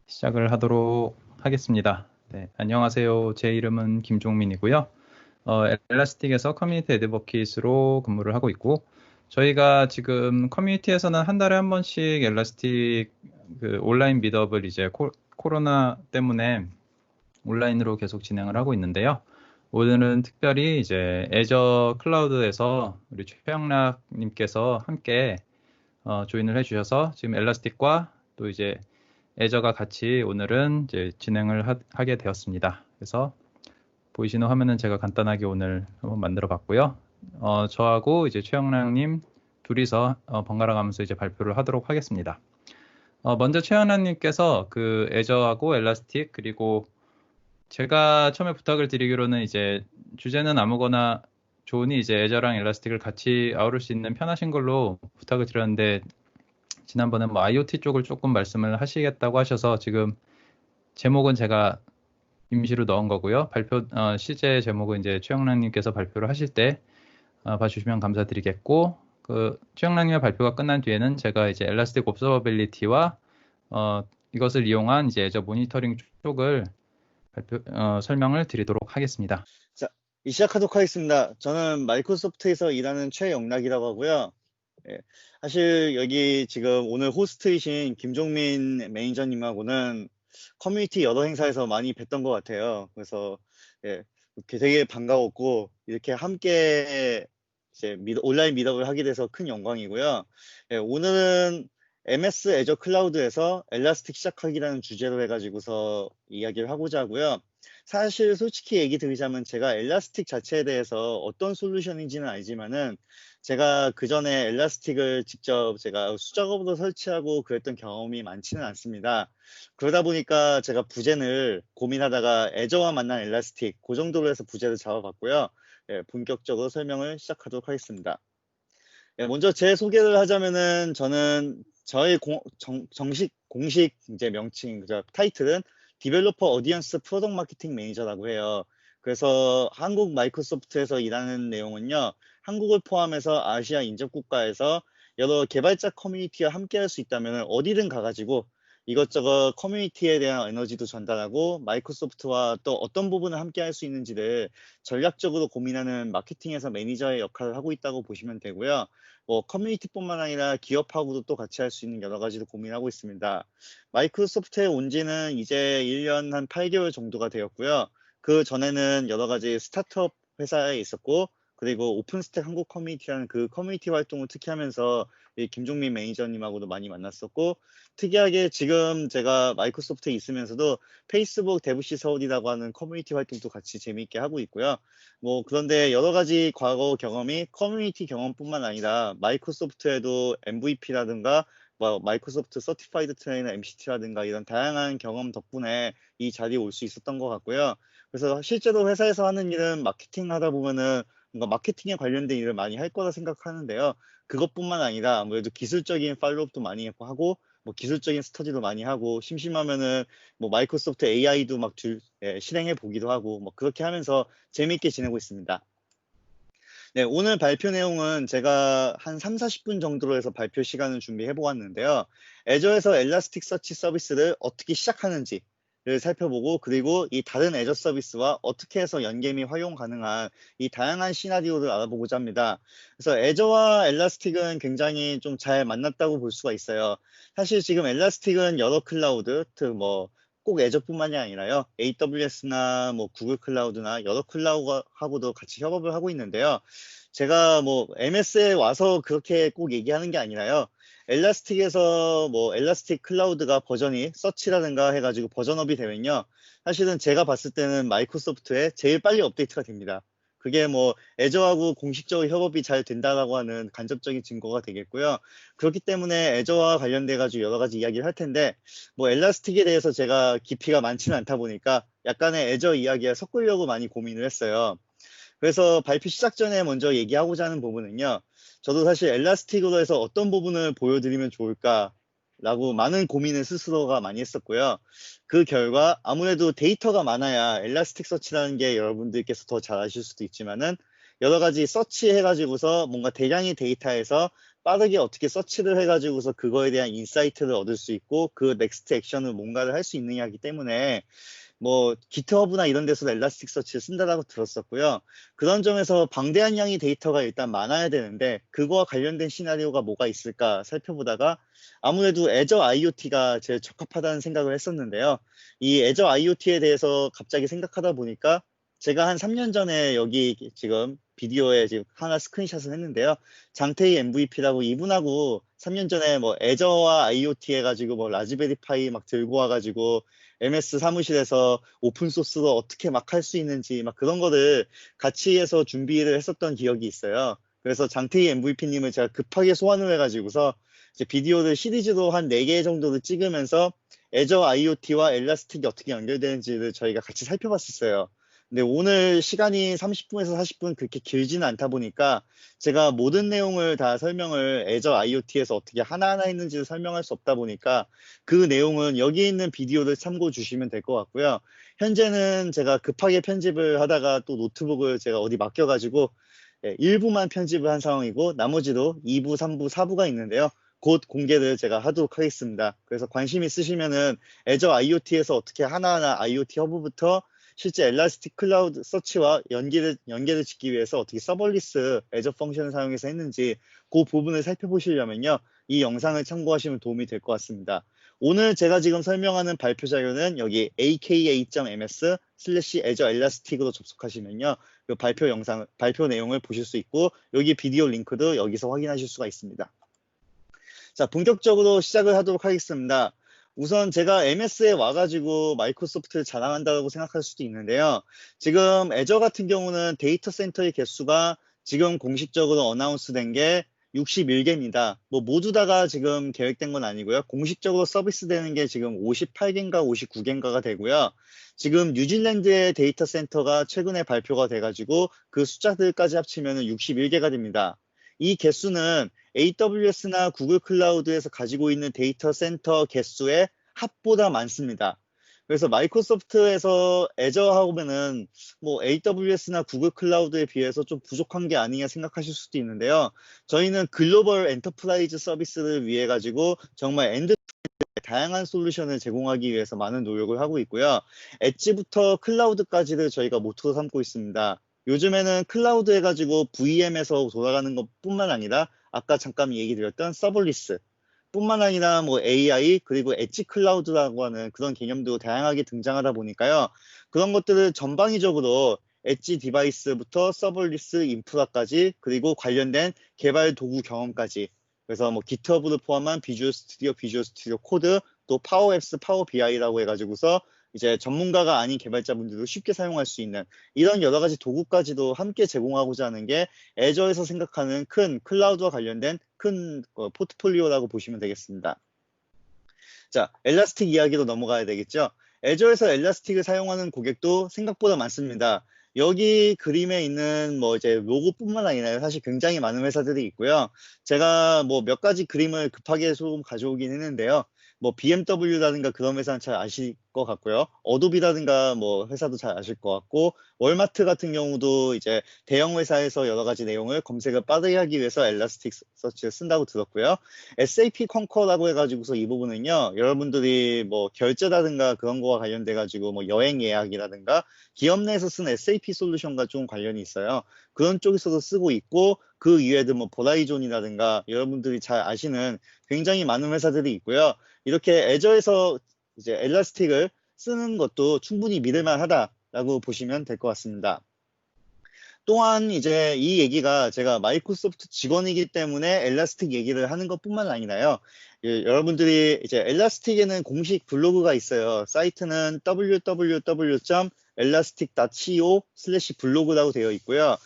시작을 하도록 하겠습니다. 네, 안녕하세요. 제 이름은 김종민이고요. 엘라스틱에서 커뮤니티 애드버킷으로 근무를 하고 있고, 저희가 지금 커뮤니티에서는 한 달에 한 번씩 엘라스틱 그 온라인 미드업을 이제 코로나 때문에 온라인으로 계속 진행을 하고 있는데요. 오늘은 특별히 이제 애저 클라우드에서 우리 최영락 님께서 함께 조인을 해주셔서 지금 엘라스틱과 또 이제 애저가 같이 오늘은 이제 진행을 하게 되었습니다. 그래서 보이시는 화면은 제가 간단하게 오늘 한번 만들어 봤고요. 저하고 이제 최영랑님 둘이서 번갈아 가면서 이제 발표를 하도록 하겠습니다. 먼저 최영랑님께서 그 애저하고 엘라스틱 그리고 제가 처음에 부탁을 드리기로는 이제 주제는 아무거나 좋으니 이제 애저랑 엘라스틱을 같이 아우를 수 있는 편하신 걸로 부탁을 드렸는데 지난번에 뭐 IoT 쪽을 조금 말씀을 하시겠다고 하셔서 지금 제목은 제가 임시로 넣은 거고요. 실제 제목은 이제 최영란님께서 발표를 하실 때 봐주시면 감사드리겠고, 그 최영란님의 발표가 끝난 뒤에는 제가 이제 엘라스틱 옵서버빌리티와 이것을 이용한 이제 저 모니터링 쪽을 설명을 드리도록 하겠습니다. 자, 시작하도록 하겠습니다. 저는 마이크로소프트에서 일하는 최영락이라고 하고요. 예, 사실 여기 지금 오늘 호스트이신 김종민 매니저님하고는 커뮤니티 여러 행사에서 많이 뵀던 것 같아요. 그래서 예, 이렇게 되게 반가웠고 이렇게 함께 이제 온라인 미드업을 하게 돼서 큰 영광이고요. 예, 오늘은 MS 애저 클라우드에서 엘라스틱 시작하기라는 주제로 해가지고서 이야기를 하고자 하고요. 사실 솔직히 얘기 드리자면 제가 엘라스틱 자체에 대해서 어떤 솔루션인지는 알지만은 제가 그 전에 엘라스틱을 직접 제가 수작업으로 설치하고 그랬던 경험이 많지는 않습니다. 그러다 보니까 제가 부제를 고민하다가 애저와 만난 엘라스틱 그 정도로 해서 부제를 잡아봤고요. 예, 본격적으로 설명을 시작하도록 하겠습니다. 예, 먼저 제 소개를 하자면은 저는 저의 정식 공식 이제 명칭 타이틀은 디벨로퍼 어디언스 프로덕트 마케팅 매니저라고 해요. 그래서 한국 마이크로소프트에서 일하는 내용은요. 한국을 포함해서 아시아 인접 국가에서 여러 개발자 커뮤니티와 함께 할 수 있다면 어디든 가가지고 이것저것 커뮤니티에 대한 에너지도 전달하고 마이크로소프트와 또 어떤 부분을 함께 할 수 있는지를 전략적으로 고민하는 마케팅에서 매니저의 역할을 하고 있다고 보시면 되고요. 뭐 커뮤니티뿐만 아니라 기업하고도 또 같이 할 수 있는 여러 가지를 고민하고 있습니다. 마이크로소프트에 온 지는 이제 1년 한 8개월 정도가 되었고요. 그 전에는 여러 가지 스타트업 회사에 있었고 그리고 오픈스택 한국 커뮤니티라는 그 커뮤니티 활동을 특히 하면서 이 김종민 매니저님하고도 많이 만났었고 특이하게 지금 제가 마이크로소프트에 있으면서도 페이스북 데브시 서울이라고 하는 커뮤니티 활동도 같이 재미있게 하고 있고요. 뭐 그런데 여러 가지 과거 경험이 커뮤니티 경험뿐만 아니라 마이크로소프트에도 MVP라든가 뭐 마이크로소프트 서티파이드 트레이너 MCT라든가 이런 다양한 경험 덕분에 이 자리에 올 수 있었던 것 같고요. 그래서 실제로 회사에서 하는 일은 마케팅 하다 보면은 뭔가 마케팅에 관련된 일을 많이 할 거라 생각하는데요. 그것뿐만 아니라 아무래도 기술적인 팔로우업도 많이 하고 뭐 기술적인 스터디도 많이 하고 심심하면은 뭐 마이크로소프트 AI도 막 실행해 보기도 하고 뭐 그렇게 하면서 재미있게 지내고 있습니다. 네, 오늘 발표 내용은 제가 한 3, 40분 정도로 해서 발표 시간을 준비해 보았는데요. 애저에서 엘라스틱 서치 서비스를 어떻게 시작하는지를 살펴보고 그리고 이 다른 애저 서비스와 어떻게 해서 연계 및 활용 가능한 이 다양한 시나리오를 알아보고자 합니다. 그래서 애저와 엘라스틱은 굉장히 좀 잘 만났다고 볼 수가 있어요. 사실 지금 엘라스틱은 여러 클라우드, 뭐 꼭 애저뿐만이 아니라요. AWS나 뭐 구글 클라우드나 여러 클라우드하고도 같이 협업을 하고 있는데요. 제가 뭐 MS에 와서 그렇게 꼭 얘기하는 게 아니라요. 엘라스틱에서 뭐 엘라스틱 클라우드가 버전이 서치라든가 해가지고 버전업이 되면요. 사실은 제가 봤을 때는 마이크로소프트에 제일 빨리 업데이트가 됩니다. 그게 뭐 애저하고 공식적으로 협업이 잘 된다라고 하는 간접적인 증거가 되겠고요. 그렇기 때문에 애저와 관련돼 가지고 여러 가지 이야기를 할 텐데 뭐 엘라스틱에 대해서 제가 깊이가 많지는 않다 보니까 약간의 애저 이야기에 섞으려고 많이 고민을 했어요. 그래서 발표 시작 전에 먼저 얘기하고자 하는 부분은요. 저도 사실 엘라스틱으로 해서 어떤 부분을 보여드리면 좋을까라고 많은 고민을 스스로가 많이 했었고요. 그 결과 아무래도 데이터가 많아야 엘라스틱 서치라는 게 여러분들께서 더 잘 아실 수도 있지만은 여러 가지 서치 해가지고서 뭔가 대량의 데이터에서 빠르게 어떻게 서치를 해가지고서 그거에 대한 인사이트를 얻을 수 있고 그 넥스트 액션을 뭔가를 할 수 있느냐기 때문에 뭐 기트허브나 이런 데서 엘라스틱 서치를 쓴다라고 들었었고요. 그런 점에서 방대한 양의 데이터가 일단 많아야 되는데 그거와 관련된 시나리오가 뭐가 있을까 살펴보다가 아무래도 애저 IoT가 제일 적합하다는 생각을 했었는데요. 이 애저 IoT에 대해서 갑자기 생각하다 보니까 제가 한 3년 전에 여기 지금 비디오에 지금 하나 스크린샷을 했는데요. 장태희 MVP라고 이분하고 3년 전에 뭐 애저와 IoT 해가지고 뭐 라즈베리파이 막 들고 와가지고 MS 사무실에서 오픈소스로 어떻게 막 할 수 있는지 막 그런 거를 같이 해서 준비를 했었던 기억이 있어요. 그래서 장태희 MVP님을 제가 급하게 소환을 해가지고서 이제 비디오를 시리즈로 한 4개 정도를 찍으면서 애저 IoT와 엘라스틱이 어떻게 연결되는지를 저희가 같이 살펴봤었어요. 근데 오늘 시간이 30분에서 40분 그렇게 길지는 않다 보니까 제가 모든 내용을 다 설명을 애저 IoT에서 어떻게 하나하나 했는지를 설명할 수 없다 보니까 그 내용은 여기 있는 비디오를 참고 주시면 될 것 같고요. 현재는 제가 급하게 편집을 하다가 또 노트북을 제가 어디 맡겨가지고 일부만 편집을 한 상황이고 나머지도 2부, 3부, 4부가 있는데요. 곧 공개를 제가 하도록 하겠습니다. 그래서 관심 있으시면은 애저 IoT에서 어떻게 하나하나 IoT 허브부터 실제 엘라스틱 클라우드 서치와 연계를 짓기 위해서 어떻게 서벌리스 애저 펑션을 사용해서 했는지 그 부분을 살펴보시려면요. 이 영상을 참고하시면 도움이 될 것 같습니다. 오늘 제가 지금 설명하는 발표 자료는 여기 aka.ms/azure elastic으로 접속하시면요. 그 발표 내용을 보실 수 있고 여기 비디오 링크도 여기서 확인하실 수가 있습니다. 자, 본격적으로 시작을 하도록 하겠습니다. 우선 제가 MS에 와가지고 마이크로소프트를 자랑한다고 생각할 수도 있는데요. 지금 애저 같은 경우는 데이터 센터의 개수가 지금 공식적으로 어나운스 된 게 61개입니다. 뭐 모두 다가 지금 계획된 건 아니고요. 공식적으로 서비스 되는 게 지금 58개인가 59개인가가 되고요. 지금 뉴질랜드의 데이터 센터가 최근에 발표가 돼가지고 그 숫자들까지 합치면 61개가 됩니다. 이 개수는 AWS나 구글 클라우드에서 가지고 있는 데이터 센터 개수의 합보다 많습니다. 그래서 마이크로소프트에서 애저 하면은 뭐 AWS나 구글 클라우드에 비해서 좀 부족한 게 아니냐 생각하실 수도 있는데요. 저희는 글로벌 엔터프라이즈 서비스를 위해 가지고 정말 다양한 솔루션을 제공하기 위해서 많은 노력을 하고 있고요. 엣지부터 클라우드까지를 저희가 모토로 삼고 있습니다. 요즘에는 클라우드 해가지고 VM에서 돌아가는 것뿐만 아니라 아까 잠깐 얘기 드렸던 서벌리스 뿐만 아니라 뭐 AI 그리고 엣지 클라우드라고 하는 그런 개념도 다양하게 등장하다 보니까요. 그런 것들을 전방위적으로 엣지 디바이스부터 서벌리스 인프라까지 그리고 관련된 개발 도구 경험까지 그래서 뭐 기트허브를 포함한 비주얼 스튜디오 코드 또 파워앱스 파워 BI라고 해가지고서 이제 전문가가 아닌 개발자분들도 쉽게 사용할 수 있는 이런 여러 가지 도구까지도 함께 제공하고자 하는 게 애저에서 생각하는 큰 클라우드와 관련된 큰 포트폴리오라고 보시면 되겠습니다. 자, 엘라스틱 이야기로 넘어가야 되겠죠. 애저에서 엘라스틱을 사용하는 고객도 생각보다 많습니다. 여기 그림에 있는 뭐 이제 로고뿐만 아니라 사실 굉장히 많은 회사들이 있고요. 제가 뭐 몇 가지 그림을 급하게 조금 가져오긴 했는데요. 뭐 BMW라든가 그런 회사는 잘 아실 것 같고요. 어도비라든가 뭐 회사도 잘 아실 것 같고 월마트 같은 경우도 이제 대형 회사에서 여러 가지 내용을 검색을 빠르게 하기 위해서 엘라스틱 서치를 쓴다고 들었고요. SAP 컨커라고 해가지고서 이 부분은요. 여러분들이 뭐 결제라든가 그런 거와 관련돼 가지고 뭐 여행 예약이라든가 기업 내에서 쓰는 SAP 솔루션과 좀 관련이 있어요. 그런 쪽에서도 쓰고 있고 그 이외에도 뭐 보라이존이라든가 여러분들이 잘 아시는 굉장히 많은 회사들이 있고요. 이렇게 애저에서 이제 엘라스틱을 쓰는 것도 충분히 믿을만 하다라고 보시면 될 것 같습니다. 또한 이제 이 얘기가 제가 마이크로소프트 직원이기 때문에 엘라스틱 얘기를 하는 것뿐만 아니라요. 여러분들이 이제 엘라스틱에는 공식 블로그가 있어요. 사이트는 www.elastic.co/블로그라고 되어 있고요.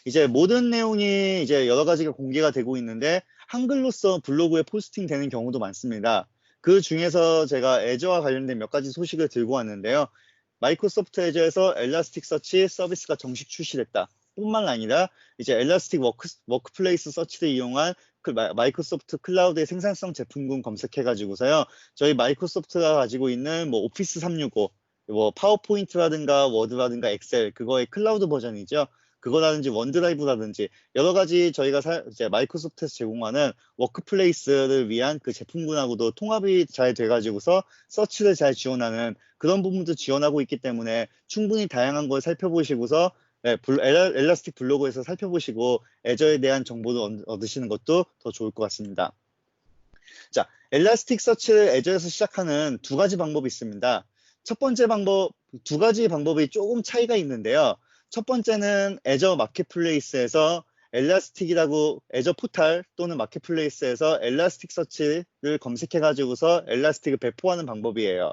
이제 모든 내용이 이제 여러 가지가 공개가 되고 있는데 한글로서 블로그에 포스팅 되는 경우도 많습니다. 그 중에서 제가 애저와 관련된 몇 가지 소식을 들고 왔는데요. 마이크로소프트 애저에서 엘라스틱 서치 서비스가 정식 출시됐다. 뿐만 아니라 이제 엘라스틱 워크플레이스 서치를 이용한 마이크로소프트 클라우드의 생산성 제품군 검색해가지고서요. 저희 마이크로소프트가 가지고 있는 뭐 오피스 365, 뭐 파워포인트라든가 워드라든가 엑셀 그거의 클라우드 버전이죠. 그거라든지 원드라이브라든지 여러 가지 저희가 이제 마이크로소프트에서 제공하는 워크플레이스를 위한 그 제품군하고도 통합이 잘 돼가지고서 서치를 잘 지원하는 그런 부분도 지원하고 있기 때문에 충분히 다양한 걸 살펴보시고서 네, 엘라스틱 블로그에서 살펴보시고 애저에 대한 정보를 얻으시는 것도 더 좋을 것 같습니다. 자, 엘라스틱 서치를 애저에서 시작하는 두 가지 방법이 있습니다. 첫 번째 방법, 두 가지 방법이 조금 차이가 있는데요. 첫 번째는 애저 마켓플레이스에서 엘라스틱이라고 애저 포탈 또는 마켓플레이스에서 엘라스틱 서치를 검색해가지고서 엘라스틱을 배포하는 방법이에요.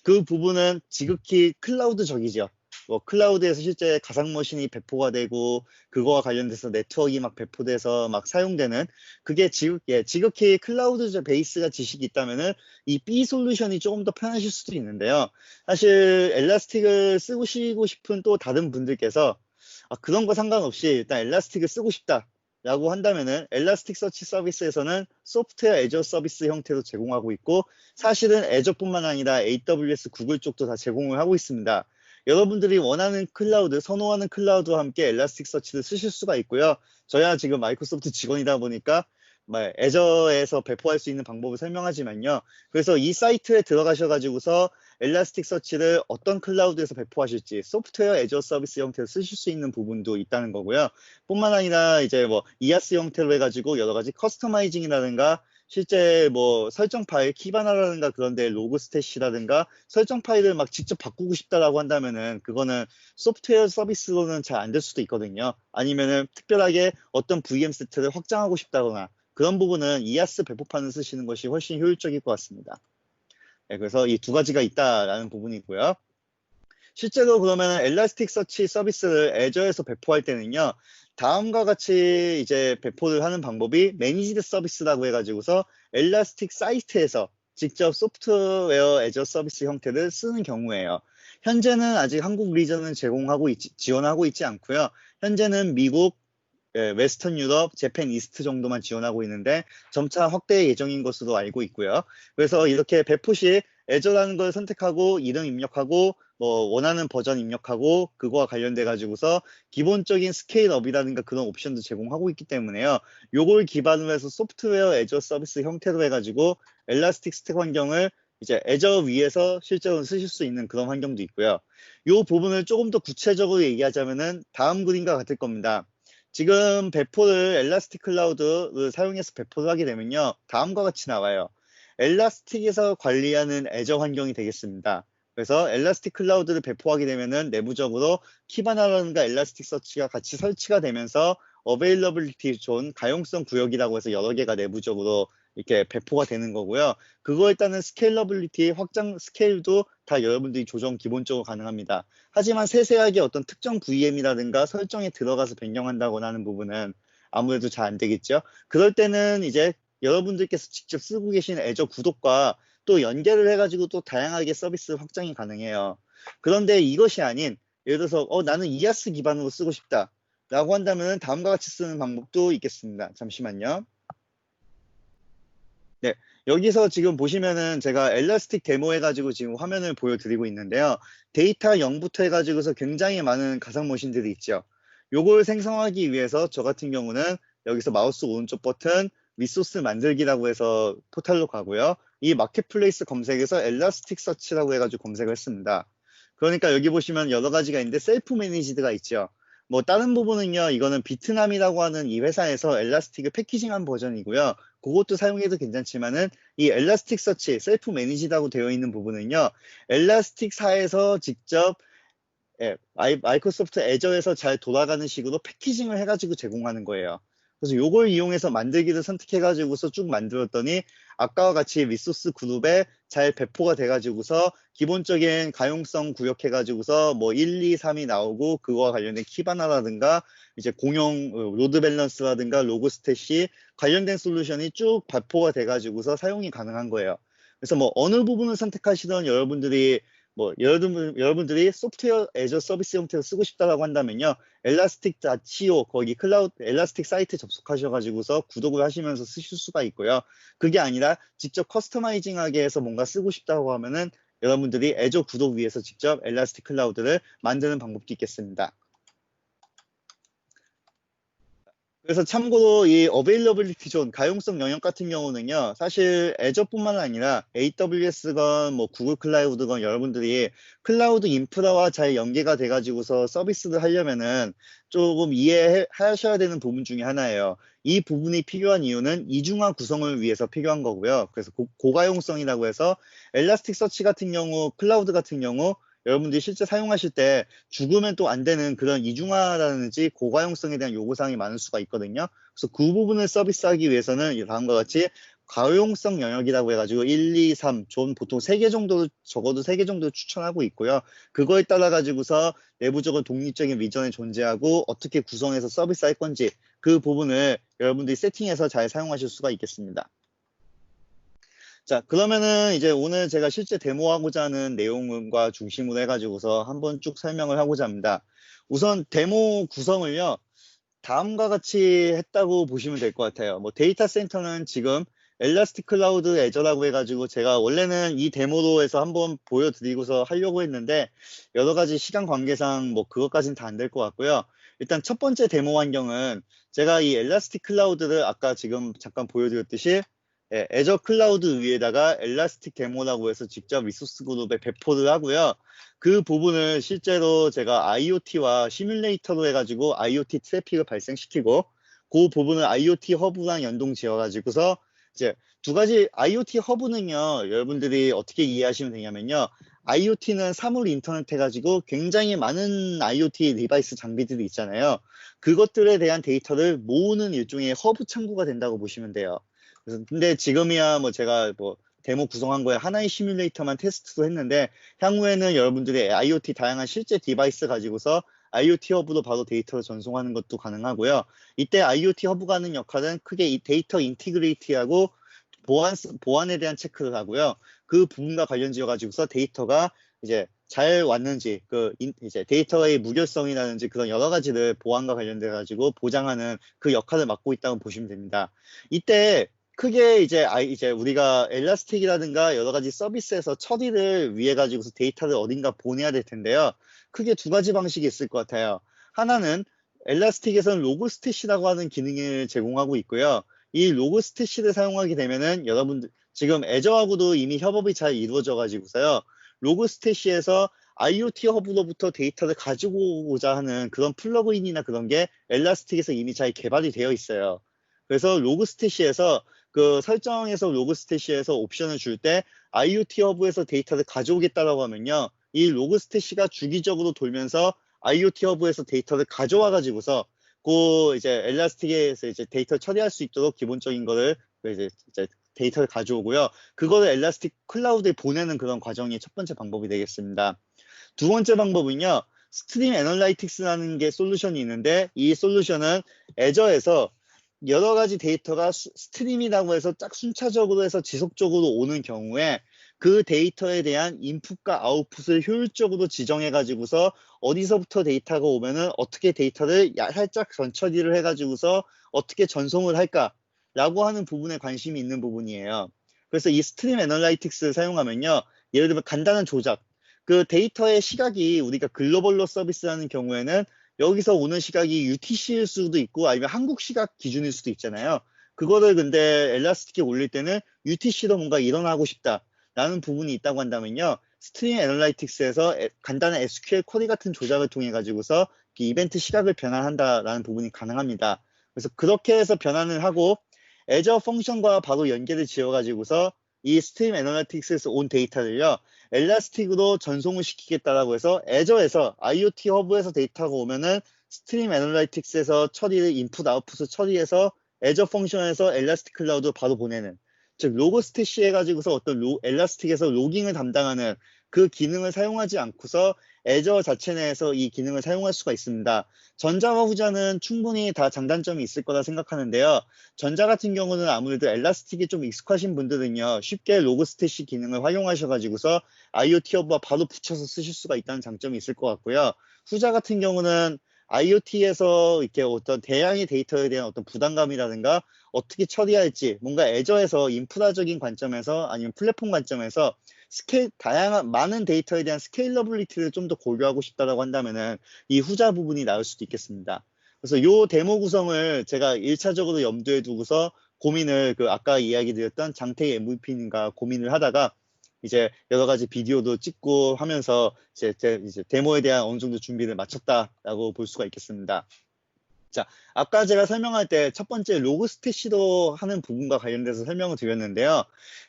그 부분은 지극히 클라우드적이죠. 뭐 클라우드에서 실제 가상 머신이 배포가 되고 그거와 관련돼서 네트워크가 막 배포돼서 막 사용되는 그게 지극히 클라우드 베이스가 지식이 있다면은 이 B 솔루션이 조금 더 편하실 수도 있는데요. 사실 엘라스틱을 쓰시고 싶은 또 다른 분들께서 그런 거 상관없이 일단 엘라스틱을 쓰고 싶다. 라고 한다면은 엘라스틱 서치 서비스에서는 소프트웨어 애저 서비스 형태로 제공하고 있고 사실은 애저뿐만 아니라 AWS, 구글 쪽도 다 제공을 하고 있습니다. 여러분들이 원하는 클라우드, 선호하는 클라우드와 함께 엘라스틱 서치를 쓰실 수가 있고요. 저야 지금 마이크로소프트 직원이다 보니까 애저에서 배포할 수 있는 방법을 설명하지만요. 그래서 이 사이트에 들어가셔가지고서 엘라스틱 서치를 어떤 클라우드에서 배포하실지 소프트웨어 애저 서비스 형태로 쓰실 수 있는 부분도 있다는 거고요. 뿐만 아니라 이제 뭐 이아스 형태로 해가지고 여러 가지 커스터마이징이라든가 실제 뭐 설정 파일, 키바나라든가 그런데 로그 스탯이라든가 설정 파일을 막 직접 바꾸고 싶다라고 한다면은 그거는 소프트웨어 서비스로는 잘 안 될 수도 있거든요. 아니면은 특별하게 어떤 VM 세트를 확장하고 싶다거나 그런 부분은 이아스 배포판을 쓰시는 것이 훨씬 효율적일 것 같습니다. 네, 그래서 이 두 가지가 있다라는 부분이고요. 실제로 그러면 엘라스틱 서치 서비스를 애저에서 배포할 때는요. 다음과 같이 이제 배포를 하는 방법이 매니지드 서비스라고 해가지고서 엘라스틱 사이트에서 직접 소프트웨어 애저 서비스 형태를 쓰는 경우에요. 현재는 아직 한국 리전은 지원하고 있지 않고요. 현재는 미국, 웨스턴 유럽, 재팬 이스트 정도만 지원하고 있는데 점차 확대 예정인 것으로 알고 있고요. 그래서 이렇게 배포 시 애저라는 걸 선택하고 이름 입력하고 뭐 원하는 버전 입력하고 그거와 관련돼 가지고서 기본적인 스케일업이라든가 그런 옵션도 제공하고 있기 때문에요. 요걸 기반으로 해서 소프트웨어 애저 서비스 형태로 해가지고 엘라스틱 스택 환경을 이제 애저 위에서 실제로 쓰실 수 있는 그런 환경도 있고요. 요 부분을 조금 더 구체적으로 얘기하자면은 다음 그림과 같을 겁니다. 지금 배포를 엘라스틱 클라우드를 사용해서 배포를 하게 되면요. 다음과 같이 나와요. 엘라스틱에서 관리하는 애저 환경이 되겠습니다. 그래서 엘라스틱 클라우드를 배포하게 되면은 내부적으로 키바나라든가 엘라스틱 서치가 같이 설치가 되면서 어베일러빌리티 존, 가용성 구역이라고 해서 여러 개가 내부적으로 이렇게 배포가 되는 거고요. 그거에 따른 스케일러빌리티, 확장 스케일도 다 여러분들이 조정 기본적으로 가능합니다. 하지만 세세하게 어떤 특정 VM이라든가 설정에 들어가서 변경한다거나 하는 부분은 아무래도 잘 안 되겠죠. 그럴 때는 이제 여러분들께서 직접 쓰고 계신 애저 구독과 또 연결을 해가지고 또 다양하게 서비스 확장이 가능해요. 그런데 이것이 아닌 예를 들어서 나는 이아스 기반으로 쓰고 싶다 라고 한다면 다음과 같이 쓰는 방법도 있겠습니다. 잠시만요. 네, 여기서 지금 보시면은 제가 엘라스틱 데모 해가지고 지금 화면을 보여드리고 있는데요. 데이터 0부터 해가지고서 굉장히 많은 가상 머신들이 있죠. 요걸 생성하기 위해서 저 같은 경우는 여기서 마우스 오른쪽 버튼 리소스 만들기라고 해서 포탈로 가고요. 이 마켓플레이스 검색에서 엘라스틱 서치라고 해가지고 검색을 했습니다. 그러니까 여기 보시면 여러 가지가 있는데 셀프 매니지드가 있죠. 뭐 다른 부분은요, 이거는 비트남이라고 하는 이 회사에서 엘라스틱을 패키징한 버전이고요. 그것도 사용해도 괜찮지만은 이 엘라스틱 서치, 셀프 매니지드라고 되어 있는 부분은요, 엘라스틱사에서 직접 마이크로소프트 애저에서 잘 돌아가는 식으로 패키징을 해가지고 제공하는 거예요. 그래서 요걸 이용해서 만들기를 선택해가지고서 쭉 만들었더니 아까와 같이 리소스 그룹에 잘 배포가 돼가지고서 기본적인 가용성 구역해가지고서 뭐 1, 2, 3이 나오고 그거와 관련된 키바나라든가 이제 공용 로드 밸런스라든가 로그 스탯이 관련된 솔루션이 쭉 배포가 돼가지고서 사용이 가능한 거예요. 그래서 뭐 어느 부분을 선택하시던 여러분들이 뭐 여러분들이 소프트웨어 애저 서비스 형태로 쓰고 싶다라고 한다면요. 엘라스틱.co 거기 클라우드 엘라스틱 사이트 접속하셔가지고서 구독을 하시면서 쓰실 수가 있고요. 그게 아니라 직접 커스터마이징하게 해서 뭔가 쓰고 싶다고 하면은 여러분들이 애저 구독 위에서 직접 엘라스틱 클라우드를 만드는 방법도 있겠습니다. 그래서 참고로 이 어베일러빌리티 존, 가용성 영역 같은 경우는요, 사실 애저뿐만 아니라 AWS건 뭐 구글 클라우드건 여러분들이 클라우드 인프라와 잘 연계가 돼가지고서 서비스를 하려면은 조금 이해하셔야 되는 부분 중에 하나예요. 이 부분이 필요한 이유는 이중화 구성을 위해서 필요한 거고요. 그래서 고가용성이라고 해서 엘라스틱 서치 같은 경우, 클라우드 같은 경우 여러분들이 실제 사용하실 때 죽으면 또 안 되는 그런 이중화라든지 고가용성에 대한 요구사항이 많을 수가 있거든요. 그래서 그 부분을 서비스하기 위해서는 다음과 같이 가용성 영역이라고 해가지고 1, 2, 3, 존 보통 3개 정도, 적어도 3개 정도 추천하고 있고요. 그거에 따라 가지고서 내부적으로 독립적인 비전이 존재하고 어떻게 구성해서 서비스할 건지 그 부분을 여러분들이 세팅해서 잘 사용하실 수가 있겠습니다. 자, 그러면은 이제 오늘 제가 실제 데모하고자 하는 내용과 중심으로 해가지고서 한번 쭉 설명을 하고자 합니다. 우선 데모 구성을요, 다음과 같이 했다고 보시면 될 것 같아요. 뭐 데이터 센터는 지금 엘라스틱 클라우드 애저라고 해가지고 제가 원래는 이 데모로 해서 한번 보여드리고서 하려고 했는데 여러 가지 시간 관계상 뭐 그것까지는 다 안 될 것 같고요. 일단 첫 번째 데모 환경은 제가 이 엘라스틱 클라우드를 아까 지금 잠깐 보여드렸듯이 애저 클라우드 위에다가 엘라스틱 데모라고 해서 직접 리소스 그룹에 배포를 하고요. 그 부분을 실제로 제가 IoT와 시뮬레이터로 해가지고 IoT 트래픽을 발생시키고 그 부분을 IoT 허브랑 연동 지어가지고서 이제 두 가지 IoT 허브는요, 여러분들이 어떻게 이해하시면 되냐면요. IoT는 사물 인터넷 해가지고 굉장히 많은 IoT 디바이스 장비들이 있잖아요. 그것들에 대한 데이터를 모으는 일종의 허브 창구가 된다고 보시면 돼요. 그래서 근데 지금이야 뭐 제가 뭐 데모 구성한 거에 하나의 시뮬레이터만 테스트도 했는데 향후에는 여러분들의 IoT 다양한 실제 디바이스 가지고서 IoT 허브로 바로 데이터를 전송하는 것도 가능하고요. 이때 IoT 허브가 하는 역할은 크게 이 데이터 인티그레이티하고 보안에 대한 체크를 하고요. 그 부분과 관련 지어 가지고서 데이터가 이제 잘 왔는지 이제 데이터의 무결성이라든지 그런 여러 가지를 보안과 관련돼 가지고 보장하는 그 역할을 맡고 있다고 보시면 됩니다. 이때 크게 이제 우리가 엘라스틱이라든가 여러 가지 서비스에서 처리를 위해 가지고서 데이터를 어딘가 보내야 될 텐데요. 크게 두 가지 방식이 있을 것 같아요. 하나는 엘라스틱에서는 로그스탯이라고 하는 기능을 제공하고 있고요. 이 로그스탯을 사용하게 되면은 여러분들 지금 애저하고도 이미 협업이 잘 이루어져 가지고서요. 로그스탯에서 IoT 허브로부터 데이터를 가지고 오고자 하는 그런 플러그인이나 그런 게 엘라스틱에서 이미 잘 개발이 되어 있어요. 그래서 로그스탯에서 그 설정에서 로그스탯에서 옵션을 줄 때 IoT 허브에서 데이터를 가져오겠다라고 하면요. 이 로그스탯이 주기적으로 돌면서 IoT 허브에서 데이터를 가져와 가지고서 그 이제 엘라스틱에서 이제 데이터 처리할 수 있도록 기본적인 거를 이제 데이터를 가져오고요. 그거를 엘라스틱 클라우드에 보내는 그런 과정이 첫 번째 방법이 되겠습니다. 두 번째 방법은요. 스트림 애널라이틱스라는 게 솔루션이 있는데 이 솔루션은 애저에서 여러 가지 데이터가 스트림이라고 해서 짝 순차적으로 해서 지속적으로 오는 경우에 그 데이터에 대한 인풋과 아웃풋을 효율적으로 지정해 가지고서 어디서부터 데이터가 오면은 어떻게 데이터를 살짝 전처리를 해 가지고서 어떻게 전송을 할까라고 하는 부분에 관심이 있는 부분이에요. 그래서 이 스트림 애널라이틱스를 사용하면요. 예를 들면 간단한 조작. 그 데이터의 시각이 우리가 글로벌로 서비스하는 경우에는 여기서 오는 시각이 UTC일 수도 있고 아니면 한국 시각 기준일 수도 있잖아요. 그거를 근데 엘라스틱에 올릴 때는 UTC도 뭔가 일어나고 싶다라는 부분이 있다고 한다면요. 스트림 애널라이틱스에서 간단한 SQL 쿼리 같은 조작을 통해 가지고서 이벤트 시각을 변환한다라는 부분이 가능합니다. 그래서 그렇게 해서 변환을 하고 애저 펑션과 바로 연계를 지어 가지고서 이 스트림 애널라이틱스에서 온 데이터를요. 엘라스틱으로 전송을 시키겠다라고 해서 애저에서 IoT 허브에서 데이터가 오면은 스트림 애널라이틱스에서 처리를 인풋 아웃풋을 처리해서 애저 펑션에서 엘라스틱 클라우드 바로 보내는 즉 로그스태시 해가지고서 어떤 엘라스틱에서 로깅을 담당하는 그 기능을 사용하지 않고서 애저 자체 내에서 이 기능을 사용할 수가 있습니다. 전자와 후자는 충분히 다 장단점이 있을 거라 생각하는데요. 전자 같은 경우는 아무래도 엘라스틱이 좀 익숙하신 분들은요. 쉽게 로그스태시 기능을 활용하셔가지고서 IoT 허브와 바로 붙여서 쓰실 수가 있다는 장점이 있을 것 같고요. 후자 같은 경우는 IoT에서 이렇게 어떤 대량의 데이터에 대한 어떤 부담감이라든가 어떻게 처리할지 뭔가 애저에서 인프라적인 관점에서 아니면 플랫폼 관점에서 다양한 많은 데이터에 대한 스케일러블리티를 좀 더 고려하고 싶다라고 한다면은 이 후자 부분이 나올 수도 있겠습니다. 그래서 요 데모 구성을 제가 1차적으로 염두에 두고서 고민을 아까 이야기 드렸던 장태희 MVP님과 고민을 하다가 이제 여러 가지 비디오도 찍고 하면서 이제 데모에 대한 어느 정도 준비를 마쳤다라고 볼 수가 있겠습니다. 자, 아까 제가 설명할 때 첫 번째 로그 스태시로 하는 부분과 관련돼서 설명을 드렸는데요.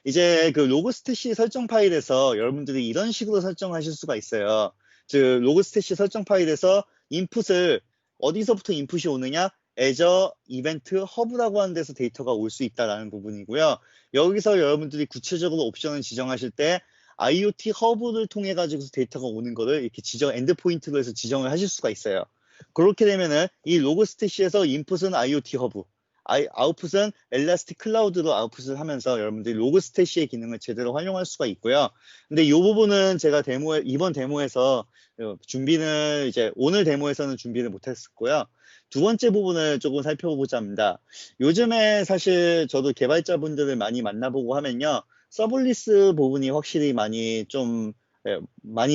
이제 그 로그 스태시 설정 파일에서 여러분들이 이런 식으로 설정하실 수가 있어요. 즉, 로그 스태시 설정 파일에서 인풋을 어디서부터 인풋이 오느냐? 애저 이벤트 허브라고 하는 데서 데이터가 올 수 있다라는 부분이고요. 여기서 여러분들이 구체적으로 옵션을 지정하실 때 IoT 허브를 통해 가지고 데이터가 오는 거를 이렇게 엔드포인트로 해서 지정을 하실 수가 있어요. 그렇게 되면은 이 로그 스태시에서 인풋은 IoT 허브, 아웃풋은 엘라스틱 클라우드로 아웃풋을 하면서 여러분들이 로그 스태시의 기능을 제대로 활용할 수가 있고요. 근데 이 부분은 제가 이번 데모에서 준비는 이제 오늘 데모에서는 준비를 못했었고요. 두 번째 부분을 조금 살펴보자 합니다. 요즘에 사실 저도 개발자분들을 많이 만나보고 하면요. 서블리스 부분이 확실히 많이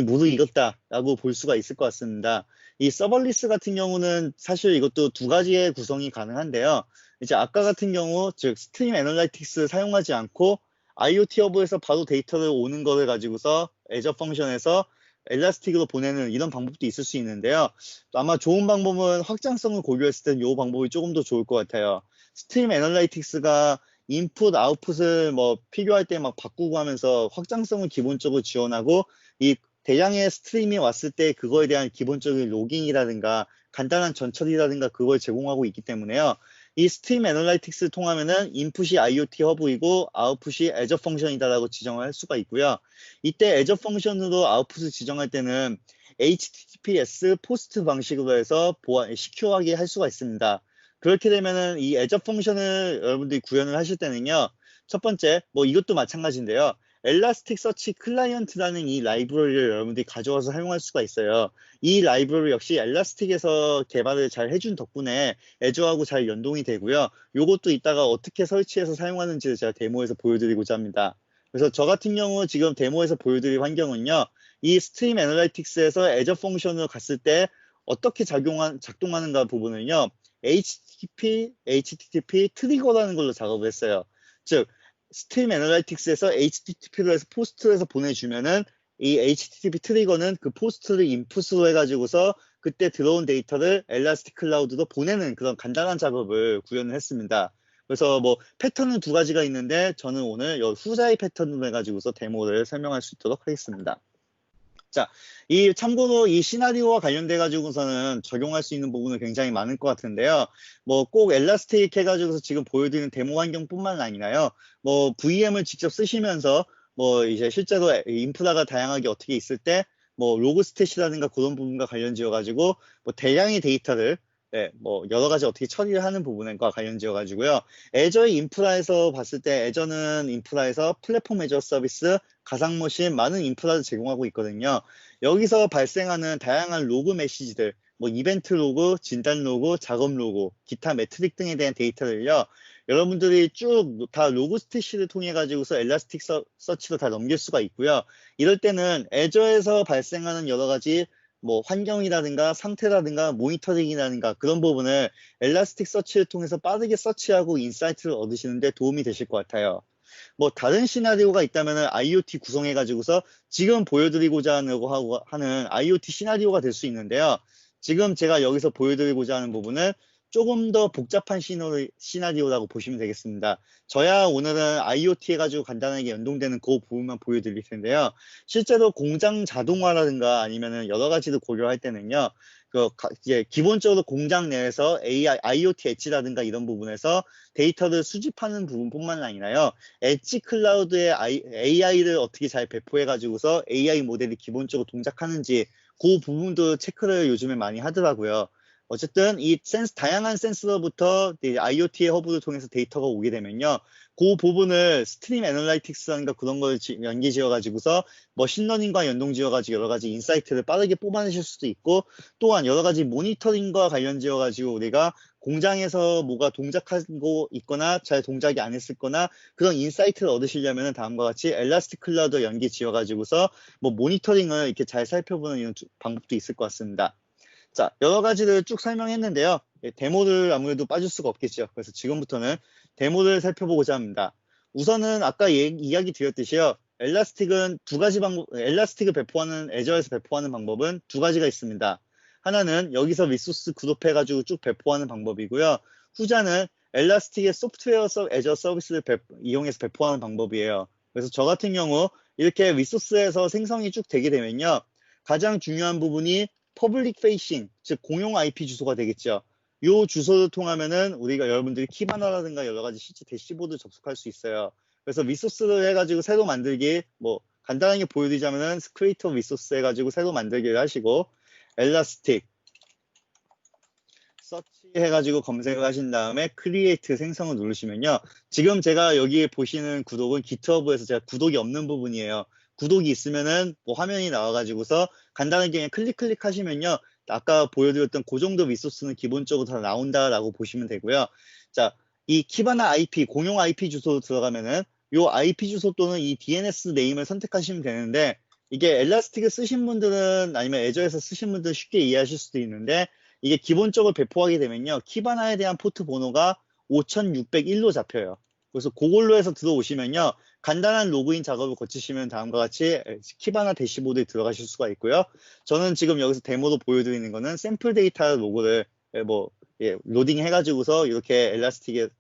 무르익었다라고 볼 수가 있을 것 같습니다. 이 서벌리스 같은 경우는 사실 이것도 두 가지의 구성이 가능한데요. 이제 아까 같은 경우, 즉 스트림 애널라이틱스 사용하지 않고 IoT 허브에서 바로 데이터를 오는 거를 가지고서 애저 펑션에서 엘라스틱으로 보내는 이런 방법도 있을 수 있는데요. 아마 좋은 방법은 확장성을 고려했을 때는 이 방법이 조금 더 좋을 것 같아요. 스트림 애널라이틱스가 인풋, 아웃풋을 필요할 때 막 바꾸고 하면서 확장성을 기본적으로 지원하고 이 대량의 스트림이 왔을 때 그거에 대한 기본적인 로깅이라든가 간단한 전처리라든가 그걸 제공하고 있기 때문에요. 이 스트림 애널라이틱스를 통하면은 인풋이 IoT 허브이고 아웃풋이 애저 펑션이다라고 지정을 할 수가 있고요. 이때 애저 펑션으로 아웃풋을 지정할 때는 HTTPS 포스트 방식으로 해서 시큐어하게 할 수가 있습니다. 그렇게 되면은 이 애저 펑션을 여러분들이 구현을 하실 때는요. 첫 번째, 이것도 마찬가지인데요. 엘라스틱 서치 클라이언트라는 이 라이브러리를 여러분들이 가져와서 사용할 수가 있어요. 이 라이브러리 역시 엘라스틱에서 개발을 잘 해준 덕분에 애저하고 잘 연동이 되고요. 이것도 이따가 어떻게 설치해서 사용하는지를 제가 데모에서 보여드리고자 합니다. 그래서 저 같은 경우 지금 데모에서 보여드릴 환경은요. 이 스트림 애널라이틱스에서 애저 펑션으로 갔을 때 어떻게 작동하는가 부분은요. HTTP 트리거라는 걸로 작업을 했어요. 즉 스트림 애널라이틱스에서 HTTP로 해서 포스트로 해서 보내주면은 이 HTTP 트리거는 그 포스트를 인풋으로 해가지고서 그때 들어온 데이터를 엘라스틱 클라우드로 보내는 그런 간단한 작업을 구현을 했습니다. 그래서 패턴은 두 가지가 있는데 저는 오늘 후자의 패턴으로 해가지고서 데모를 설명할 수 있도록 하겠습니다. 자, 참고로 이 시나리오와 관련돼 가지고서는 적용할 수 있는 부분은 굉장히 많을 것 같은데요. 꼭 엘라스틱 해가지고서 지금 보여드리는 데모 환경뿐만 아니라요. VM을 직접 쓰시면서 이제 실제로 인프라가 다양하게 어떻게 있을 때 로그 스탯이라든가 그런 부분과 관련지어 가지고 대량의 데이터를 여러 가지 어떻게 처리를 하는 부분과 관련지어 가지고요. 애저의 인프라에서 봤을 때 애저는 인프라에서 플랫폼 애저 서비스, 가상머신, 많은 인프라를 제공하고 있거든요. 여기서 발생하는 다양한 로그 메시지들, 이벤트 로그, 진단 로그, 작업 로그, 기타 매트릭 등에 대한 데이터를요. 여러분들이 쭉 다 로그 스태시를 통해 가지고서 엘라스틱 서치로 다 넘길 수가 있고요. 이럴 때는 애저에서 발생하는 여러 가지 환경이라든가 상태라든가 모니터링이라든가 그런 부분을 엘라스틱 서치를 통해서 빠르게 서치하고 인사이트를 얻으시는 데 도움이 되실 것 같아요. 다른 시나리오가 있다면 IoT 구성해가지고서 지금 보여드리고자 하는 IoT 시나리오가 될 수 있는데요. 지금 제가 여기서 보여드리고자 하는 부분은 조금 더 복잡한 시나리오라고 보시면 되겠습니다. 저야 오늘은 IoT 해가지고 간단하게 연동되는 그 부분만 보여드릴 텐데요. 실제로 공장 자동화라든가 아니면은 여러 가지를 고려할 때는요. 이제 기본적으로 공장 내에서 IoT 엣지라든가 이런 부분에서 데이터를 수집하는 부분뿐만 아니라요. 엣지 클라우드에 AI를 어떻게 잘 배포해가지고서 AI 모델이 기본적으로 동작하는지 그 부분도 체크를 요즘에 많이 하더라고요. 어쨌든 이 다양한 센서로부터 IoT의 허브를 통해서 데이터가 오게 되면요. 그 부분을 스트림 애널라이틱스라든가 그런 걸 연계 지어가지고서 머신러닝과 연동 지어가지고 여러 가지 인사이트를 빠르게 뽑아내실 수도 있고 또한 여러 가지 모니터링과 관련 지어가지고 우리가 공장에서 뭐가 동작하고 있거나 잘 동작이 안 했을 거나 그런 인사이트를 얻으시려면 다음과 같이 엘라스틱 클라우드 연계 지어가지고서 모니터링을 이렇게 잘 살펴보는 이런 방법도 있을 것 같습니다. 자, 여러 가지를 쭉 설명했는데요. 데모를 아무래도 빠질 수가 없겠죠. 그래서 지금부터는 데모를 살펴보고자 합니다. 우선은 아까 이야기 드렸듯이요. 엘라스틱은 두 가지 엘라스틱을 배포하는, 애저에서 배포하는 방법은 두 가지가 있습니다. 하나는 여기서 리소스 그룹해가지고 쭉 배포하는 방법이고요. 후자는 엘라스틱의 소프트웨어 애저 서비스를 이용해서 배포하는 방법이에요. 그래서 저 같은 경우 이렇게 리소스에서 생성이 쭉 되게 되면요. 가장 중요한 부분이 퍼블릭 페이싱, 즉 공용 IP 주소가 되겠죠. 이 주소를 통하면은 우리가 여러분들이 키바나라든가 여러 가지 실제 대시보드 접속할 수 있어요. 그래서 리소스를 해가지고 새로 만들기, 뭐 간단하게 보여드리자면은 크리에이터 리소스 해가지고 새로 만들기를 하시고 엘라스틱 서치 해가지고 검색을 하신 다음에 크리에이트 생성을 누르시면요. 지금 제가 여기 보시는 구독은 GitHub에서 제가 구독이 없는 부분이에요. 구독이 있으면은 뭐 화면이 나와가지고서 간단하게 그냥 클릭 하시면요. 아까 보여드렸던 그 정도 리소스는 기본적으로 다 나온다라고 보시면 되고요. 자, 이 키바나 IP, 공용 IP 주소 들어가면은 이 IP 주소 또는 이 DNS 네임을 선택하시면 되는데 이게 엘라스틱을 쓰신 분들은 아니면 애저에서 쓰신 분들은 쉽게 이해하실 수도 있는데 이게 기본적으로 배포하게 되면요. 키바나에 대한 포트 번호가 5601로 잡혀요. 그래서 그걸로 해서 들어오시면요. 간단한 로그인 작업을 거치시면 다음과 같이 키바나 대시보드에 들어가실 수가 있고요. 저는 지금 여기서 데모로 보여드리는 거는 샘플 데이터 로그를 로딩 해가지고서 이렇게 엘라스틱의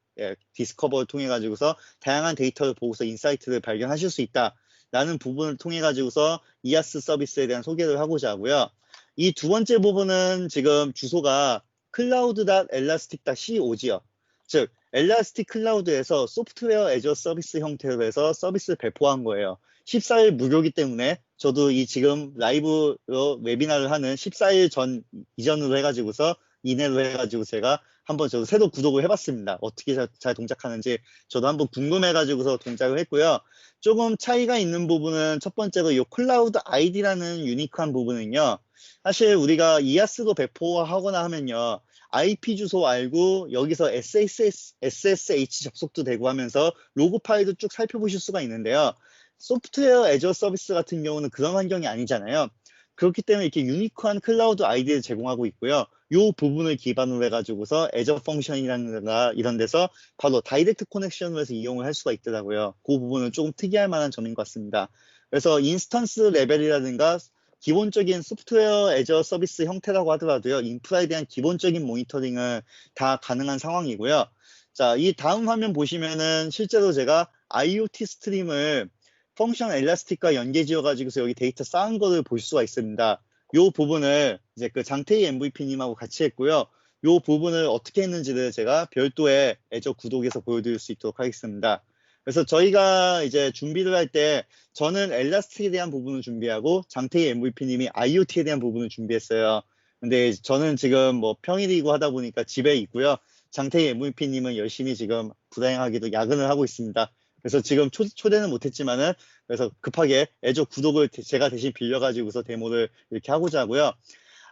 디스커버를 통해 가지고서 다양한 데이터를 보고서 인사이트를 발견하실 수 있다라는 부분을 통해 가지고서 이아스 서비스에 대한 소개를 하고자 하고요. 이 두 번째 부분은 지금 주소가 cloud.elastic.co지요. 즉 엘라스틱 클라우드에서 소프트웨어 애저 서비스 형태로 해서 서비스를 배포한 거예요. 14일 무료이기 때문에 저도 이 지금 라이브로 웨비나를 하는 14일 전 이전으로 해가지고서 이내로 해가지고 제가 한번 저도 새로 구독을 해봤습니다. 어떻게 잘 동작하는지 저도 한번 궁금해가지고서 동작을 했고요. 조금 차이가 있는 부분은 첫 번째로 이 클라우드 아이디라는 유니크한 부분은요. 사실 우리가 이아스로 배포하거나 하면요. IP 주소 알고 여기서 SSH 접속도 되고 하면서 로그 파일도 쭉 살펴보실 수가 있는데요. 소프트웨어 애저 서비스 같은 경우는 그런 환경이 아니잖아요. 그렇기 때문에 이렇게 유니크한 클라우드 아이디를 제공하고 있고요. 이 부분을 기반으로 해가지고서 애저 펑션이라든가 이런 데서 바로 다이렉트 커넥션으로 해서 이용을 할 수가 있더라고요. 그 부분은 조금 특이할 만한 점인 것 같습니다. 그래서 인스턴스 레벨이라든가 기본적인 소프트웨어 애저 서비스 형태라고 하더라도요. 인프라에 대한 기본적인 모니터링은 다 가능한 상황이고요. 자, 이 다음 화면 보시면은 실제로 제가 IoT 스트림을 펑션 엘라스틱과 연계 지어가지고서 여기 데이터 쌓은 거를 볼 수가 있습니다. 이 부분을 이제 그 장태희 MVP님하고 같이 했고요. 이 부분을 어떻게 했는지를 제가 별도의 애저 구독에서 보여드릴 수 있도록 하겠습니다. 그래서 저희가 이제 준비를 할 때 저는 엘라스틱에 대한 부분을 준비하고 장태희 MVP님이 IoT에 대한 부분을 준비했어요. 근데 저는 지금 뭐 평일이고 하다 보니까 집에 있고요. 장태희 MVP님은 열심히 지금 불행하게도 야근을 하고 있습니다. 그래서 지금 초대는 못했지만은 그래서 급하게 애저 구독을 제가 대신 빌려가지고서 데모를 이렇게 하고자 하고요.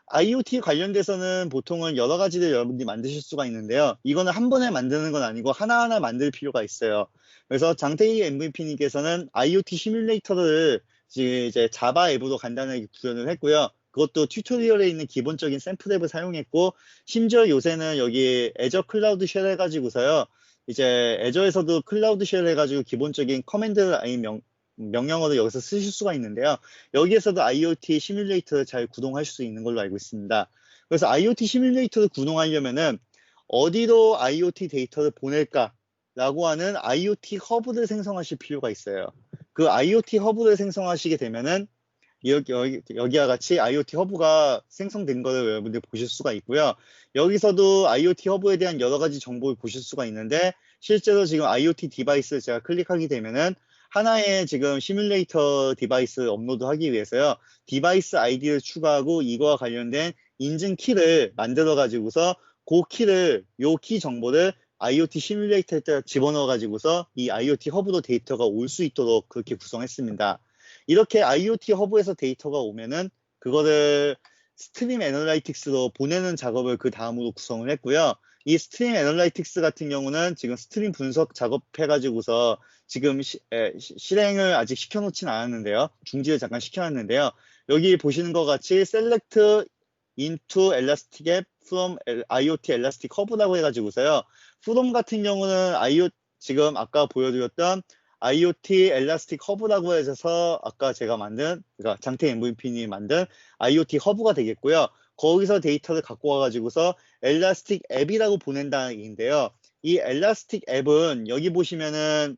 IoT 관련돼서는 보통은 여러 가지를 여러분들이 만드실 수가 있는데요. 이거는 한 번에 만드는 건 아니고 하나하나 만들 필요가 있어요. 그래서 장태희 MVP님께서는 IoT 시뮬레이터를 이제 자바 앱으로 간단하게 구현을 했고요. 그것도 튜토리얼에 있는 기본적인 샘플 앱을 사용했고, 심지어 요새는 여기 애저 클라우드 쉘 해가지고서요. 이제 애저에서도 클라우드 쉘 해가지고 기본적인 커맨드 아니면 명령어를 여기서 쓰실 수가 있는데요. 여기에서도 IoT 시뮬레이터를 잘 구동할 수 있는 걸로 알고 있습니다. 그래서 IoT 시뮬레이터를 구동하려면은 어디로 IoT 데이터를 보낼까라고 하는 IoT 허브를 생성하실 필요가 있어요. 그 IoT 허브를 생성하시게 되면은 여기와 같이 IoT 허브가 생성된 것을 여러분들 보실 수가 있고요. 여기서도 IoT 허브에 대한 여러 가지 정보를 보실 수가 있는데 실제로 지금 IoT 디바이스를 제가 클릭하게 되면은 하나의 지금 시뮬레이터 디바이스 업로드하기 위해서요. 디바이스 아이디를 추가하고 이거와 관련된 인증 키를 만들어 가지고서 그 키를 요 키 정보를 IoT 시뮬레이터에 집어넣어 가지고서 이 IoT 허브로 데이터가 올 수 있도록 그렇게 구성했습니다. 이렇게 IoT 허브에서 데이터가 오면은 그거를 스트림 애널라이틱스로 보내는 작업을 그 다음으로 구성을 했고요. 이 스트림 애널라이틱스 같은 경우는 지금 스트림 분석 작업해가지고서 지금 실행을 아직 시켜놓진 않았는데요. 중지를 잠깐 시켜놨는데요. 여기 보시는 것 같이 셀렉트 into elastic app from IoT elastic hub라고 해가지고서요. from 같은 경우는 지금 아까 보여드렸던 IoT 엘라스틱 허브라고 해서 아까 제가 만든, 그러니까 장태 MVP님이 만든 IoT 허브가 되겠고요. 거기서 데이터를 갖고 와가지고서 엘라스틱 앱이라고 보낸다는 얘기인데요. 이 엘라스틱 앱은 여기 보시면은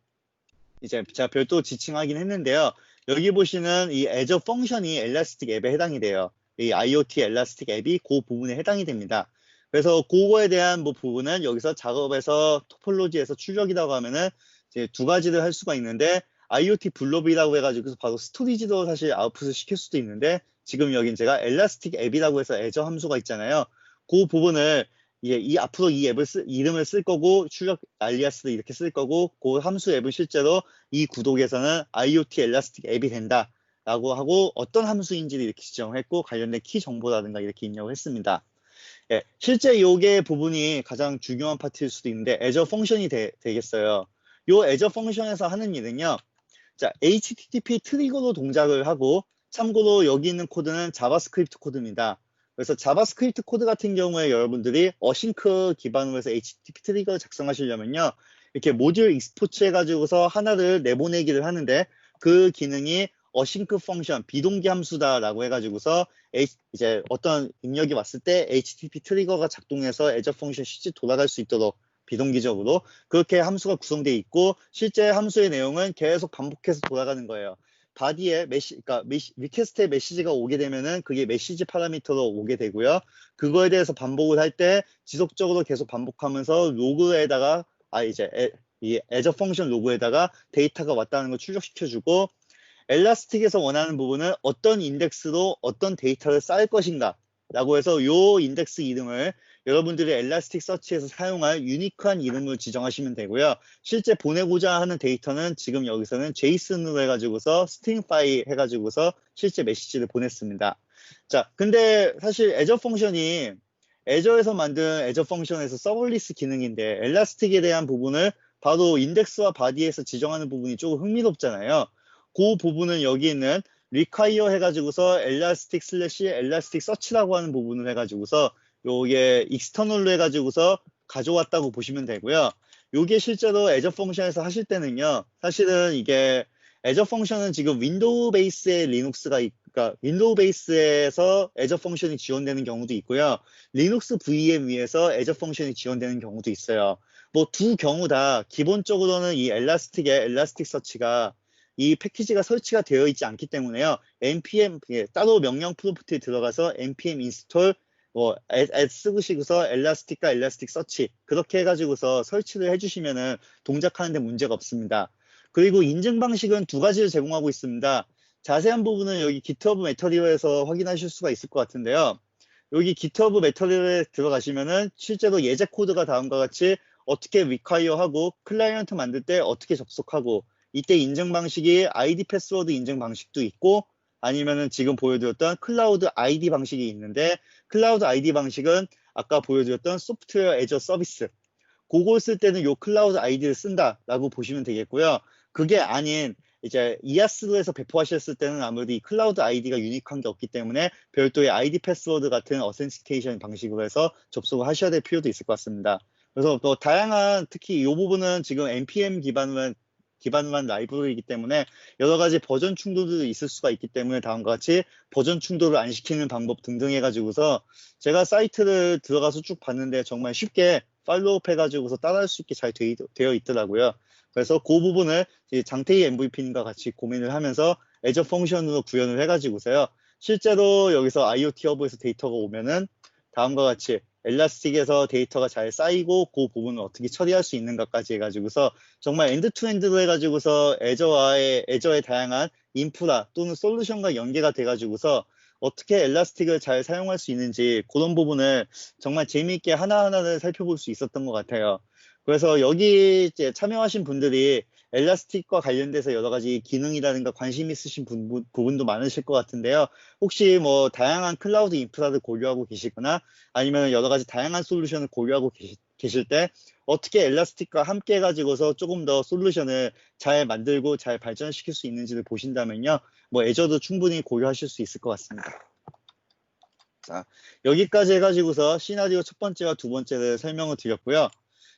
이제 제가 별도 지칭하긴 했는데요. 여기 보시는 이 애저 펑션이 엘라스틱 앱에 해당이 돼요. 이 IoT 엘라스틱 앱이 그 부분에 해당이 됩니다. 그래서 그거에 대한 뭐 부분은 여기서 작업에서 토폴로지에서 출력이라고 하면은 이제 두 가지를 할 수가 있는데 IoT 블롭이라고 해가지고 바로 스토리지도 사실 아웃풋을 시킬 수도 있는데 지금 여긴 제가 엘라스틱 앱이라고 해서 애저 함수가 있잖아요. 그 부분을 앞으로 이 앱을 이름을 쓸 거고 출력 알리아스를 이렇게 쓸 거고 그 함수 앱은 실제로 이 구독에서는 IoT 엘라스틱 앱이 된다 라고 하고 어떤 함수인지를 이렇게 지정했고 관련된 키 정보라든가 이렇게 입력을 했습니다. 예, 실제 요게 부분이 가장 중요한 파트일 수도 있는데 애저 펑션이 되겠어요. 요 애저 펑션에서 하는 일은요. 자, HTTP 트리거로 동작을 하고 참고로 여기 있는 코드는 자바스크립트 코드입니다. 그래서 자바스크립트 코드 같은 경우에 여러분들이 어싱크 기반으로 해서 HTTP 트리거를 작성하시려면요. 이렇게 모듈 익스포츠 해가지고서 하나를 내보내기를 하는데 그 기능이 어싱크 펑션, 비동기 함수다라고 해가지고서 이제 어떤 입력이 왔을 때 HTTP 트리거가 작동해서 애저 펑션 실제 돌아갈 수 있도록 비동기적으로 그렇게 함수가 구성되어 있고 실제 함수의 내용은 계속 반복해서 돌아가는 거예요. 바디에 그러니까 리퀘스트에 메시지가 오게 되면은 그게 메시지 파라미터로 오게 되고요. 그거에 대해서 반복을 할 때 지속적으로 계속 반복하면서 로그에다가 이 애저 펑션 로그에다가 데이터가 왔다는 걸 출력시켜주고 엘라스틱에서 원하는 부분은 어떤 인덱스로 어떤 데이터를 쌓을 것인가 라고 해서 요 인덱스 이름을 여러분들이 엘라스틱 서치에서 사용할 유니크한 이름을 지정하시면 되고요. 실제 보내고자 하는 데이터는 지금 여기서는 제이슨으로 해가지고서 스트링 파일 해가지고서 실제 메시지를 보냈습니다. 자, 근데 사실 애저 펑션이 애저에서 만든 애저 펑션에서 서블리스 기능인데 엘라스틱에 대한 부분을 바로 인덱스와 바디에서 지정하는 부분이 조금 흥미롭잖아요. 그 부분은 여기 있는 require 해가지고서 elastic slash elastic search라고 하는 부분을 해가지고서 요게 external로 해가지고서 가져왔다고 보시면 되고요. 요게 실제로 애저 펑션에서 하실 때는요. 사실은 이게 애저 펑션은 지금 윈도우 베이스의 그러니까 윈도우 베이스에서 애저 펑션이 지원되는 경우도 있고요. 리눅스 VM 위에서 애저 펑션이 지원되는 경우도 있어요. 뭐 두 경우 다 기본적으로는 이 엘라스틱 서치가 이 패키지가 설치가 되어 있지 않기 때문에요. npm 따로 명령 프롬프트에 들어가서 npm install 쓰시고서 엘라스틱과 엘라스틱 서치 그렇게 해가지고서 설치를 해주시면은 동작하는데 문제가 없습니다. 그리고 인증 방식은 두 가지를 제공하고 있습니다. 자세한 부분은 여기 GitHub 메터리얼에서 확인하실 수가 있을 것 같은데요. 여기 GitHub 메터리얼에 들어가시면은 실제로 예제 코드가 다음과 같이 어떻게 require하고 클라이언트 만들 때 어떻게 접속하고 이때 인증 방식이 ID 패스워드 인증 방식도 있고 아니면은 지금 보여드렸던 클라우드 ID 방식이 있는데 클라우드 ID 방식은 아까 보여드렸던 소프트웨어 애저 서비스 그걸 쓸 때는 요 클라우드 아이디를 쓴다라고 보시면 되겠고요. 그게 아닌 이제 이아스로 해서 배포하셨을 때는 아무래도 이 클라우드 아이디가 유니크한 게 없기 때문에 별도의 아이디 패스워드 같은 어센티케이션 방식으로 해서 접속을 하셔야 될 필요도 있을 것 같습니다. 그래서 또 다양한 특히 이 부분은 지금 npm 기반으로 한 라이브러리이기 때문에 여러 가지 버전 충돌도 있을 수가 있기 때문에 다음과 같이 버전 충돌을 안 시키는 방법 등등 해가지고서 제가 사이트를 들어가서 쭉 봤는데 정말 쉽게 팔로우업 해가지고서 따라할 수 있게 잘 되어 있더라고요. 그래서 그 부분을 장태희 MVP님과 같이 고민을 하면서 애저 펑션으로 구현을 해가지고서요. 실제로 여기서 IoT 허브에서 데이터가 오면은 다음과 같이 엘라스틱에서 데이터가 잘 쌓이고 그 부분을 어떻게 처리할 수 있는가까지 해가지고서 정말 엔드투엔드로 해가지고서 애저의 다양한 인프라 또는 솔루션과 연계가 돼가지고서 어떻게 엘라스틱을 잘 사용할 수 있는지 그런 부분을 정말 재미있게 하나하나를 살펴볼 수 있었던 것 같아요. 그래서 여기 이제 참여하신 분들이 엘라스틱과 관련돼서 여러 가지 기능이라든가 관심 있으신 부분도 많으실 것 같은데요. 혹시 뭐 다양한 클라우드 인프라를 고려하고 계시거나 아니면 여러 가지 다양한 솔루션을 고려하고 계실 때 어떻게 엘라스틱과 함께 해가지고서 조금 더 솔루션을 잘 만들고 잘 발전시킬 수 있는지를 보신다면요. 뭐 애저도 충분히 고려하실 수 있을 것 같습니다. 자, 여기까지 해가지고서 시나리오 첫 번째와 두 번째를 설명을 드렸고요.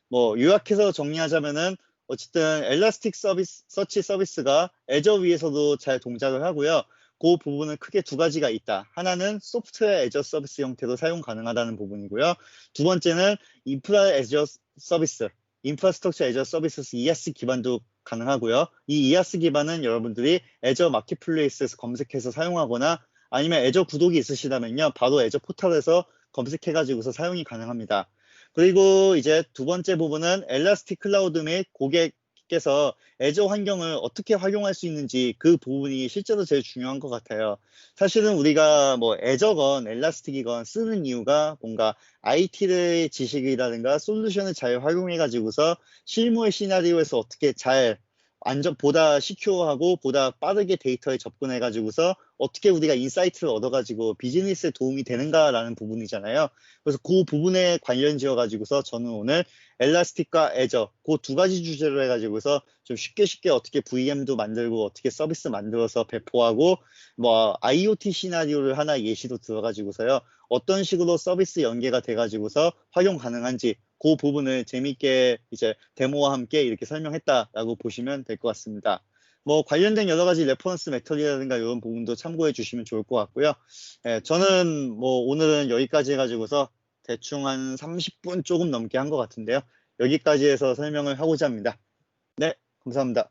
뭐 요약해서 정리하자면은 어쨌든 엘라스틱 서비스, 서치 서비스가 애저 위에서도 잘 동작을 하고요. 그 부분은 크게 두 가지가 있다. 하나는 소프트웨어 애저 서비스 형태로 사용 가능하다는 부분이고요. 두 번째는 인프라 애저 서비스, 인프라스트럭처 애저 서비스 EAS 기반도 가능하고요. 이 EAS 기반은 여러분들이 애저 마켓플레이스에서 검색해서 사용하거나 아니면 애저 구독이 있으시다면요. 바로 애저 포털에서 검색해가지고서 사용이 가능합니다. 그리고 이제 두 번째 부분은 엘라스틱 클라우드 및 고객께서 애저 환경을 어떻게 활용할 수 있는지 그 부분이 실제로 제일 중요한 것 같아요. 사실은 우리가 뭐 애저건 엘라스틱이건 쓰는 이유가 뭔가 IT의 지식이라든가 솔루션을 잘 활용해 가지고서 실무의 시나리오에서 어떻게 잘 보다 시큐어하고 보다 빠르게 데이터에 접근해 가지고서 어떻게 우리가 인사이트를 얻어 가지고 비즈니스에 도움이 되는가라는 부분이잖아요. 그래서 그 부분에 관련 지어 가지고서 저는 오늘 엘라스틱과 애저 그 두 가지 주제로 해 가지고서 좀 쉽게 어떻게 VM도 만들고 어떻게 서비스 만들어서 배포하고 뭐 IoT 시나리오를 하나 예시로 들어 가지고서요. 어떤 식으로 서비스 연계가 돼 가지고서 활용 가능한지 그 부분을 재미있게 이제 데모와 함께 이렇게 설명했다라고 보시면 될 것 같습니다. 뭐 관련된 여러 가지 레퍼런스 메터리라든가 이런 부분도 참고해 주시면 좋을 것 같고요. 예, 저는 뭐 오늘은 여기까지 해가지고서 대충 한 30분 조금 넘게 한 것 같은데요. 여기까지 해서 설명을 하고자 합니다. 네, 감사합니다.